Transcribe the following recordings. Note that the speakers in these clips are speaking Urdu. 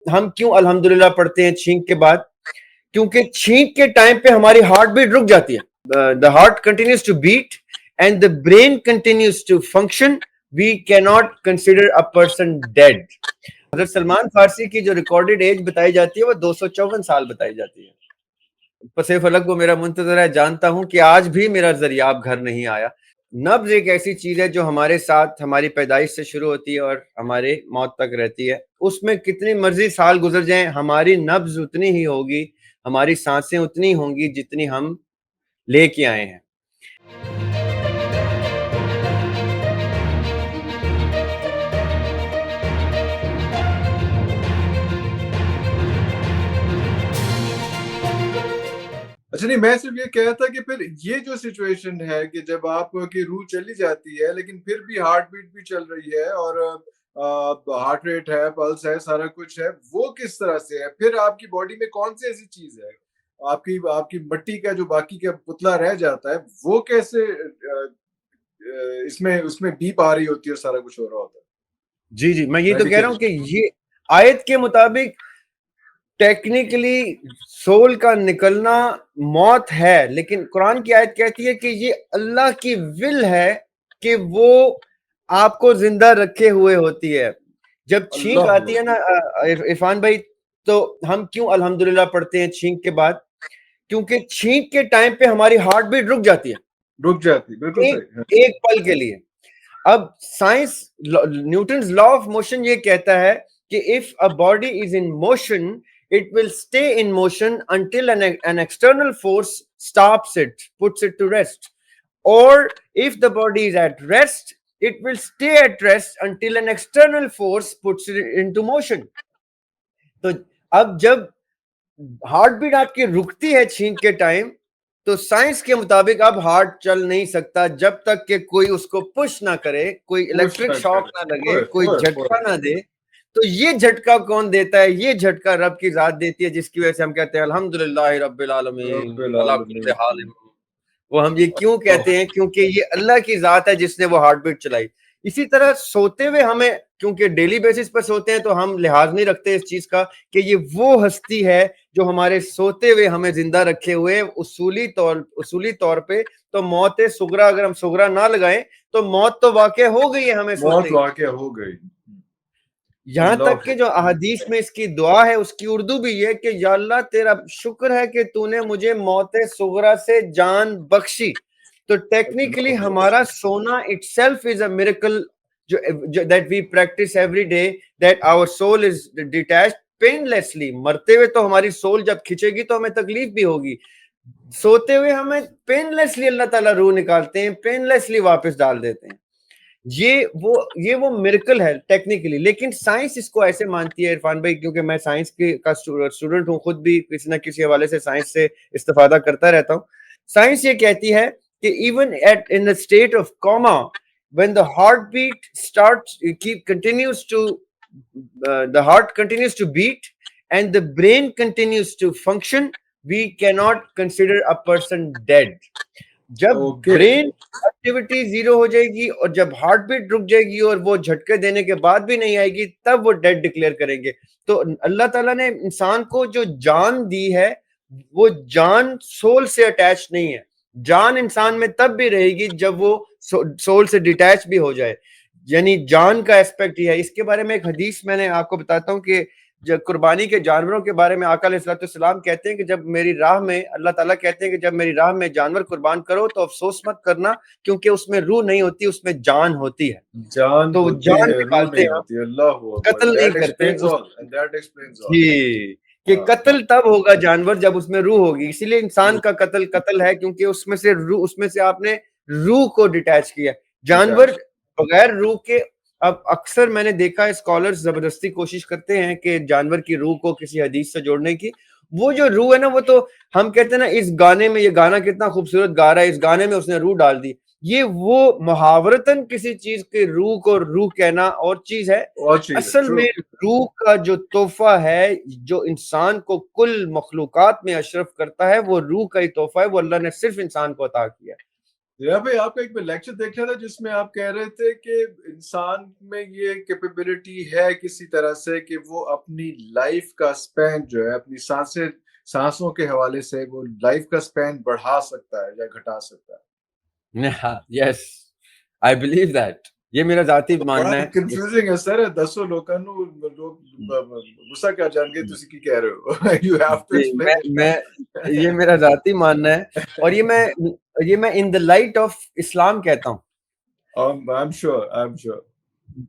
ہم کیوں الحمدللہ پڑھتے ہیں چھینک کے بعد؟ کیونکہ چھینک کے ٹائم پہ ہماری ہارٹ بیٹ رک جاتی ہے. The heart continues to beat and the brain continues to function. We cannot consider a person dead. حضرت سلمان فارسی کی جو ریکارڈڈ ایج بتائی جاتی ہے وہ 254 سال بتائی جاتی ہے. پس فلک وہ میرا منتظر ہے، جانتا ہوں کہ آج بھی میرا ذریعہ گھر نہیں آیا. نبض ایک ایسی چیز ہے جو ہمارے ساتھ ہماری پیدائش سے شروع ہوتی ہے اور ہمارے موت تک رہتی ہے. اس میں کتنی مرضی سال گزر جائیں ہماری نبض اتنی ہی ہوگی، ہماری سانسیں اتنی ہوں گی جتنی ہم لے کے آئے ہیں. اچھا نہیں، میں صرف یہ کہا تھا کہ پھر یہ جو سچویشن ہے کہ جب آپ کی روح چلی جاتی ہے لیکن پھر بھی ہارٹ بیٹ بھی چل رہی ہے اور ہارٹ ریٹ ہے، پلس ہے، سارا کچھ ہے، وہ کس طرح سے ہے؟ پھر آپ کی باڈی میں کون سی ایسی چیز ہے آپ کی مٹی کا جو باقی کا پتلا رہ جاتا ہے وہ کیسے اس میں بیپ آ رہی ہوتی ہے اور سارا کچھ ہو رہا ہوتا ہے؟ جی میں یہ تو کہہ رہا ہوں کہ یہ آیت کے مطابق ٹیکنیکلی سول کا نکلنا موت ہے، لیکن قرآن کی آیت کہتی ہے کہ یہ اللہ کی ول ہے کہ وہ آپ کو زندہ رکھے ہوئے ہوتی ہے. جب چھینک آتی ہے نا عرفان بھائی، تو ہم کیوں الحمدللہ پڑھتے ہیں چھینک کے بعد؟ کیونکہ چھینک کے ٹائم پہ ہماری ہارٹ بیٹ رک جاتی ہے، بالکل صحیح. ایک پل کے لیے. اب science Newton's law of motion یہ کہتا ہے کہ if a body is in motion it will stay in motion until an external force stops it, puts it to rest, or if the body is at rest it will stay at rest until an external force puts it into motion. تو اب جب ہارٹ بیٹ آپ کی رکتی ہے چھینک کے ٹائم، تو سائنس کے مطابق اب ہارٹ چل نہیں سکتا جب تک کہ کوئی اس کو پش نہ کرے، کوئی الیکٹرک شاک نہ لگے، کوئی جھٹکا نہ دے. تو یہ جھٹکا کون دیتا ہے؟ یہ جھٹکا رب کی ذات دیتی ہے، جس کی وجہ سے ہم کہتے ہیں الحمدللہ رب العالمین علی کل حال. وہ ہم یہ کیوں کہتے ہیں؟ کیونکہ یہ اللہ کی ذات ہے جس نے وہ ہارٹ بیٹ چلائی. اسی طرح سوتے ہوئے ہمیں، کیونکہ ڈیلی بیسس پر سوتے ہیں تو ہم لحاظ نہیں رکھتے اس چیز کا کہ یہ وہ ہستی ہے جو ہمارے سوتے ہوئے ہمیں زندہ رکھے ہوئے اصولی طور پہ. تو موت صغرا اگر ہم صغرا نہ لگائیں تو موت تو واقع ہو گئی ہے ہمیں سوتے ہی. موت واقع ہو گئی. یہاں تک کہ جو احادیث میں اس کی دعا ہے اس کی اردو بھی یہ کہ یا اللہ تیرا شکر ہے کہ تو نے مجھے موت صغرا سے جان بخشی. تو ٹیکنیکلی ہمارا سونا itself is a miracle that we practice every day, that our soul is detached painlessly. مرتے ہوئے تو ہماری سول جب کھچے گی تو ہمیں تکلیف بھی ہوگی، سوتے ہوئے ہمیں پینلیسلی اللہ تعالیٰ روح نکالتے ہیں، پینلیسلی واپس ڈال دیتے ہیں. یہ وہ میریکل ہے ٹیکنیکلی. لیکن سائنس اس کو ایسے مانتی ہے عرفان بھائی، کیونکہ میں سائنس کا اسٹوڈنٹ ہوں، خود بھی کسی نہ کسی حوالے سے سائنس سے استفادہ کرتا رہتا ہوں. سائنس یہ کہتی ہے کہ even in the state of coma, when the heartbeat the heart continues to beat and the brain continues to function, we cannot consider a person dead. جب برین ایکٹیویٹی زیرو ہو جائے گی اور جب ہارٹ بیٹ رک جائے گی اور وہ جھٹکے دینے کے بعد بھی نہیں آئے گی، تب وہ ڈیڈ ڈکلیئر کریں گے. تو اللہ تعالیٰ نے انسان کو جو جان دی ہے وہ جان سول سے اٹیچ نہیں ہے. جان انسان میں تب بھی رہے گی جب وہ سول سے ڈیٹیچ بھی ہو جائے، یعنی جان کا ایسپیکٹ یہ ہے. اس کے بارے میں ایک حدیث میں نے آپ کو بتاتا ہوں کہ جب قربانی کے جانوروں کے بارے میں آقا علیہ السلام کہتے ہیں کہ جب میری راہ میں، اللہ تعالیٰ کہتے ہیں کہ جب میری راہ میں جانور قربان کرو تو افسوس مت کرنا، کیونکہ اس میں روح نہیں ہوتی، اس میں جان ہوتی ہے. تو جان نکالتے ہیں، قتل نہیں کرتے. جی، کہ قتل تب ہوگا جانور جب اس میں روح ہوگی. اسی لیے انسان کا قتل ہے، کیونکہ اس میں سے روح، اس میں سے آپ نے روح کو ڈیٹیچ کیا. جانور بغیر روح کے، اب اکثر میں نے دیکھا اسکالرز زبردستی کوشش کرتے ہیں کہ جانور کی روح کو کسی حدیث سے جوڑنے کی. وہ جو روح ہے نا، وہ تو ہم کہتے ہیں نا اس گانے میں، یہ گانا کتنا خوبصورت گا رہا ہے، اس گانے میں اس نے روح ڈال دی. یہ وہ محاورتاً کسی چیز کے روح کو روح کہنا اور چیز ہے. اصل میں روح کا جو تحفہ ہے، جو انسان کو کل مخلوقات میں اشرف کرتا ہے، وہ روح کا ہی تحفہ ہے، وہ اللہ نے صرف انسان کو عطا کیا ہے. بھائی آپ کا ایک لیکچر دیکھ رہا تھا جس میں آپ کہہ رہے تھے کہ انسان میں یہ کیپیبلٹی ہے کسی طرح سے کہ وہ اپنی لائف کا اسپین جو ہے اپنی سانسوں کے حوالے سے وہ لائف کا اسپین بڑھا سکتا ہے یا گھٹا سکتا ہے. یس آئی بلیو دیٹ. یہ میرا ذاتی بڑا ماننا ہے. کنفیوزنگ ہے سر. دسوں لوگوں لوگ غصہ کیا جان کے تسی کی کہہ رہے ہو. You have to explain میں یہ میرا ذاتی ماننا ہے اور یہ میں ان دا لائٹ آف اسلام کہتا ہوں I'm sure.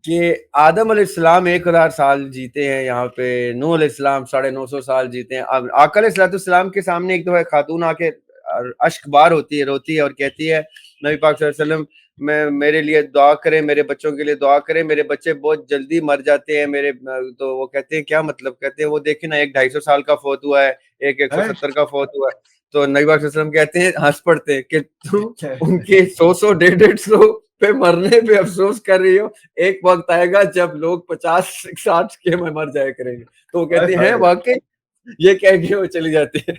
کہ آدم علیہ السلام 1000 سال جیتے ہیں یہاں پہ, نوح علیہ السلام 950 سال جیتے ہیں. اب آقا علیہ السلام کے سامنے ایک دفعہ خاتون آ کے اشک بار ہوتی ہے, روتی ہے اور کہتی ہے نبی پاک صلی اللہ علیہ وسلم میرے لیے دعا کریں, میرے بچوں کے لیے دعا کریں, میرے بچے بہت جلدی مر جاتے ہیں میرے. تو وہ کہتے ہیں کیا مطلب؟ کہتے ہیں وہ دیکھیں نا, ایک 250 سال کا فوت ہوا ہے, ایک 170 کا فوت ہوا ہے. تو نبی پاک صلی اللہ علیہ وسلم کہتے ہیں, ہنس پڑتے ہیں کہ تم ان کے 100 150 پہ مرنے پہ افسوس کر رہی ہو, ایک وقت آئے گا جب لوگ 50 60 کے میں مر جایا کریں گے. تو وہ کہتے ہیں واقعی, یہ کہہ کے وہ چلی جاتی ہے.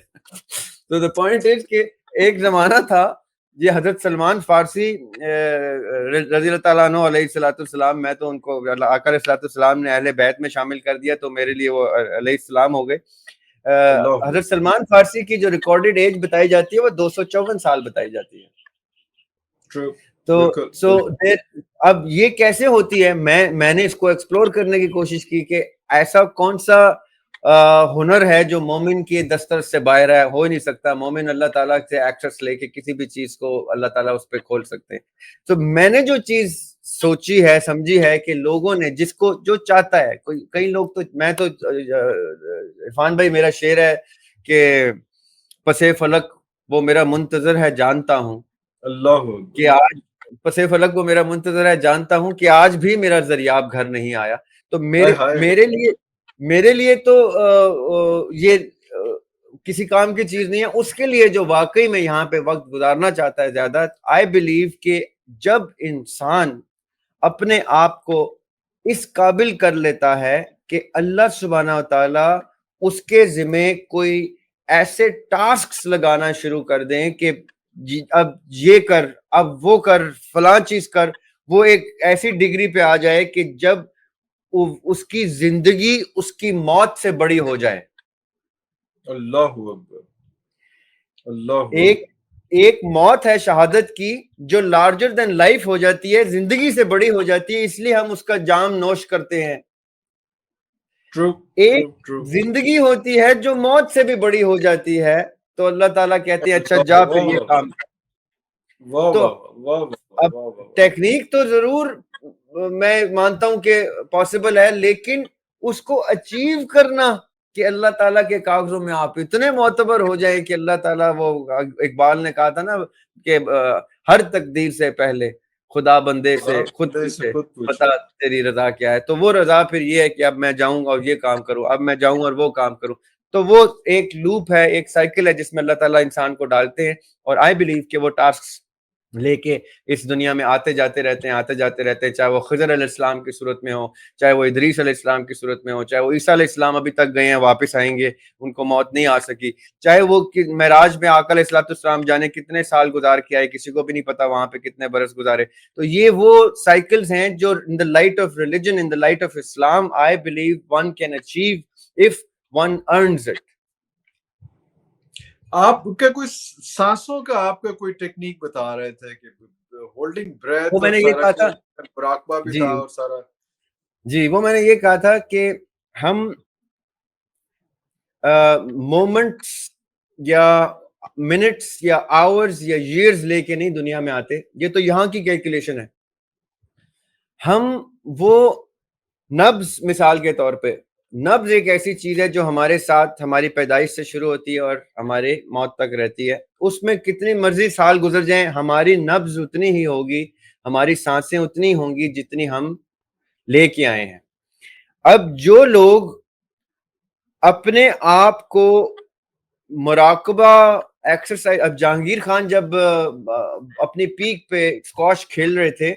تو دا پوائنٹ از کہ ایک زمانہ تھا, یہ حضرت سلمان فارسی رضی اللہ تعالیٰ عنہ علیہ الصلوۃ والسلام, میں تو ان کو آقا علیہ الصلوۃ والسلام نے اہل بیت میں شامل کر دیا تو میرے لیے وہ علیہ السلام ہو گئے. حضرت سلمان فارسی کی جو ریکارڈڈ ایج بتائی جاتی ہے وہ 254 سال بتائی جاتی ہے. تو اب یہ کیسے ہوتی ہے, میں نے اس کو ایکسپلور کرنے کی کوشش کی کہ ایسا کون سا ہنر ہے جو مومن کے دسترس سے باہر ہے. ہو ہی نہیں سکتا, مومن اللہ تعالیٰ سے ایکسس لے کے کسی بھی چیز کو اللہ تعالیٰ اس پہ کھول سکتے ہیں. تو میں نے جو چیز سوچی ہے, سمجھی ہے کہ لوگوں نے جس کو جو چاہتا ہے, کئی لوگ تو, میں تو عرفان بھائی میرا شعر ہے کہ پسے فلک وہ میرا منتظر ہے جانتا ہوں, اللہ کہ آج پسے فلک وہ میرا منتظر ہے جانتا ہوں کہ آج بھی میرا ذریاب گھر نہیں آیا. تو میرے لیے تو یہ کسی کام کی چیز نہیں ہے. اس کے لیے جو واقعی میں یہاں پہ وقت گزارنا چاہتا ہے زیادہ, آئی بلیو کہ جب انسان اپنے آپ کو اس قابل کر لیتا ہے کہ اللہ سبحانہ و تعالی اس کے ذمہ کوئی ایسے ٹاسکس لگانا شروع کر دیں کہ اب یہ کر, اب وہ کر, فلاں چیز کر, وہ ایک ایسی ڈگری پہ آ جائے کہ جب اس کی زندگی اس کی موت سے بڑی ہو جائے. اللہ اللہ ایک موت ہے شہادت کی جو لارجر دین لائف ہو جاتی ہے, زندگی سے بڑی ہو جاتی ہے, اس لیے ہم اس کا جام نوش کرتے ہیں. ایک زندگی ہوتی ہے جو موت سے بھی بڑی ہو جاتی ہے, تو اللہ تعالیٰ کہتے ہیں اچھا جا پھر یہ کام. تو اب ٹیکنیک تو ضرور میں مانتا ہوں کہ پاسبل ہے, لیکن اس کو اچیو کرنا کہ اللہ تعالیٰ کے کاغذوں میں آپ اتنے معتبر ہو جائیں کہ اللہ تعالیٰ, وہ اقبال نے کہا تھا نا کہ ہر تقدیر سے پہلے خدا بندے سے خود پوچھے بتا تیری رضا کیا ہے. تو وہ رضا پھر یہ ہے کہ اب میں جاؤں اور یہ کام کروں, اب میں جاؤں اور وہ کام کروں. تو وہ ایک لوپ ہے, ایک سائیکل ہے جس میں اللہ تعالیٰ انسان کو ڈالتے ہیں. اور آئی بلیو کہ وہ ٹاسک لے کے اس دنیا میں آتے جاتے رہتے ہیں, چاہے وہ خضر علیہ السلام کی صورت میں ہو, چاہے وہ ادریس علیہ السلام کی صورت میں ہو, چاہے وہ عیسیٰ علیہ السلام ابھی تک گئے ہیں واپس آئیں گے, ان کو موت نہیں آ سکی, چاہے وہ معراج میں آقا علیہ السلام جانے کتنے سال گزار کے آئے, کسی کو بھی نہیں پتا وہاں پہ کتنے برس گزارے. تو یہ وہ سائیکلز ہیں جو in the light of religion, in the light of Islam, I believe one can achieve if one earns it. آپ کا کوئی سانسوں کا آپ کا کوئی ٹیکنیک بتا رہے تھے کہ ہولڈنگ بریتھ, وہ میں نے یہ کہا تھا, مراقبہ بھی تھا اور سارا. جی وہ میں نے یہ کہا تھا کہ ہم مومنٹس یا منٹس یا آورز یا ایئرز لے کے نہیں دنیا میں آتے, یہ تو یہاں کی کیلکولیشن ہے. ہم وہ نبض, مثال کے طور پہ نبض ایک ایسی چیز ہے جو ہمارے ساتھ ہماری پیدائش سے شروع ہوتی ہے اور ہمارے موت تک رہتی ہے. اس میں کتنی مرضی سال گزر جائیں ہماری نبض اتنی ہی ہوگی, ہماری سانسیں اتنی ہوں گی جتنی ہم لے کے آئے ہیں. اب جو لوگ اپنے آپ کو مراقبہ ایکسرسائز, اب جہانگیر خان جب اپنی پیک پہ اسکواش کھیل رہے تھے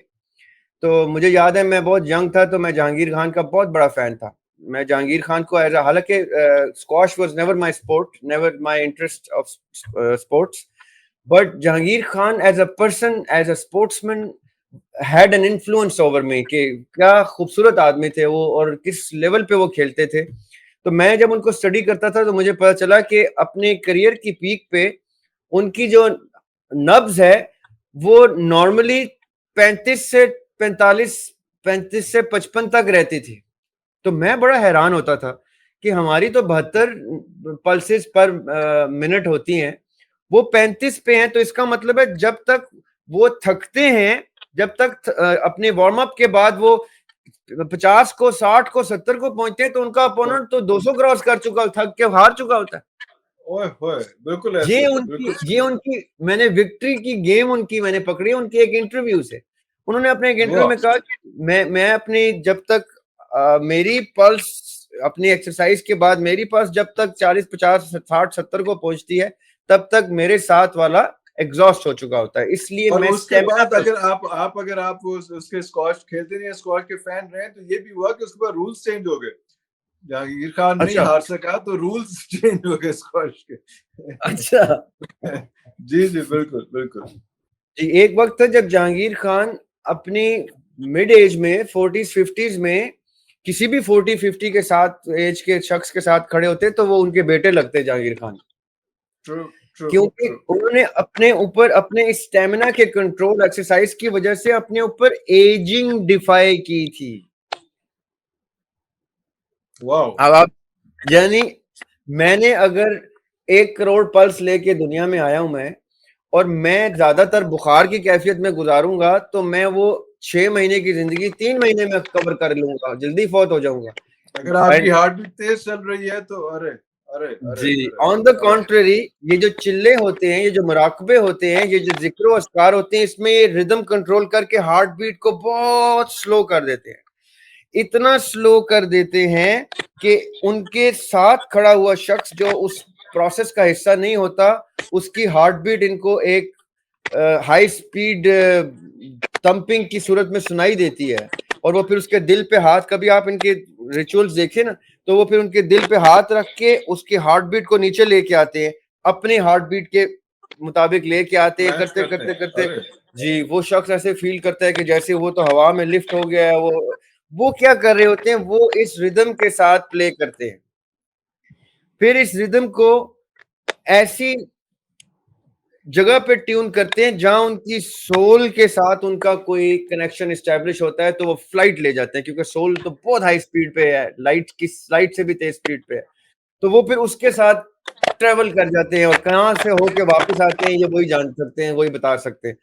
تو مجھے یاد ہے میں بہت ینگ تھا, تو میں جہانگیر خان کا بہت بڑا فین تھا. میں جہانگیر خان کو حالانکہ squash was never my sport, never my interest of sports, But Jahangir Khan as a person, as a sportsman, had an influence over me کہ کیا خوبصورت آدمی تھے وہ اور کس لیول پہ وہ کھیلتے تھے. تو میں جب ان کو اسٹڈی کرتا تھا تو مجھے پتا چلا کہ اپنے کریئر کی پیک پہ ان کی جو نبض ہے وہ نارملی 35 سے 45 35 سے 55 تک رہتی تھی. تو میں بڑا حیران ہوتا تھا کہ ہماری تو 72 پلسز پر منٹ ہوتی ہیں, وہ 35 پہ ہیں, تو اس کا مطلب ہے جب تک وہ تھکتے ہیں, جب تک اپنے وارم اپ کے بعد وہ 50 کو 60 کو 70 کو پہنچتے ہیں تو ان کا اپوننٹ تو 200 کراس کر چکا, تھک کے ہار چکا ہوتا ہے. بالکل یہ ان کی میں نے وکٹری کی گیم ان کی میں نے پکڑی ان کی ایک انٹرویو سے. انہوں نے اپنے ایک انٹرویو میں کہا کہ میں اپنی جب تک میری پلس اپنی ایکسرسائز کے بعد میری پلس جب تک 40 50 60 70 کو پہنچتی ہے تب تک میرے ساتھ والا ایگزاسٹ ہو چکا ہوتا ہے. اس لیے میں اس کے بعد اگر آپ اس کے اسکواش کھیلتے نہیں اسکواش کے فین رہے تو یہ بھی ہوا کہ اس کے بعد رولز چینج ہو گئے. جہانگیر خان نہیں ہار سکا تو رولز چینج ہو گئے اسکواش کے. اچھا جی بالکل بالکل. جی ایک وقت تھا جب جہانگیر خان اپنی مڈ ایج میں 40s 50s میں کسی بھی 40 50 کے ساتھ ایج کے شخص کے ساتھ کھڑے ہوتے تو وہ ان کے بیٹے لگتے جہانگیر خان, کیونکہ انہوں نے اپنے اوپر اپنے اسٹیمنا کے کنٹرول ایکسرسائز کی وجہ سے اپنے اوپر ایجنگ ڈیفائی کی تھی. اب آپ یعنی میں نے اگر 1 کروڑ پلس لے کے دنیا میں آیا ہوں میں, اور میں زیادہ تر بخار کی کیفیت میں گزاروں گا تو میں وہ 6 مہینے کی زندگی 3 مہینے میں کور کر لوں گا, جلدی فوت ہو جاؤں گا. اگر آپ کی ہارٹ بیٹ تیز چل رہی ہے تو جی آن دا کانٹریری یہ جو چلے ہوتے ہیں, یہ جو مراقبے ہوتے ہیں, یہ جو ذکر و اذکار ہوتے ہیں, اس میں یہ ردم کنٹرول کر کے ہارٹ بیٹ کو بہت سلو کر دیتے ہیں. اتنا سلو کر دیتے ہیں کہ ان کے ساتھ کھڑا ہوا شخص جو اس پروسیس کا حصہ نہیں ہوتا اس کی ہارٹ بیٹ ان کو ایک ہائی سپیڈ تمپنگ کی صورت میں سنائی دیتی ہے, اور وہ پھر اس کے دل پہ ہاتھ, کبھی آپ ان کے ریچولز دیکھیں نا تو وہ پھر ان کے دل پہ ہاتھ رکھ کے اس کی ہارٹ بیٹ کو نیچے لے کے آتے ہیں, اپنی ہارٹ بیٹ کے مطابق لے کے آتے ہیں, کرتے کرتے کرتے جی وہ شخص ایسے فیل کرتا ہے کہ جیسے وہ تو ہوا میں لفٹ ہو گیا ہے. وہ کیا کر رہے ہوتے ہیں, وہ اس ردم کے ساتھ پلے کرتے ہیں, پھر اس ردم کو ایسی جگہ پہ ٹیون کرتے ہیں جہاں ان کی سول کے ساتھ ان کا کوئی کنیکشن اسٹیبلش ہوتا ہے تو وہ فلائٹ لے جاتے ہیں, کیونکہ سول تو بہت ہائی سپیڈ پہ ہے, لائٹ سے بھی تیز سپیڈ پہ ہے, تو وہ پھر اس کے ساتھ ٹریول کر جاتے ہیں, اور کہاں سے ہو کے واپس آتے ہیں یہ وہی جان سکتے ہیں, وہی بتا سکتے ہیں.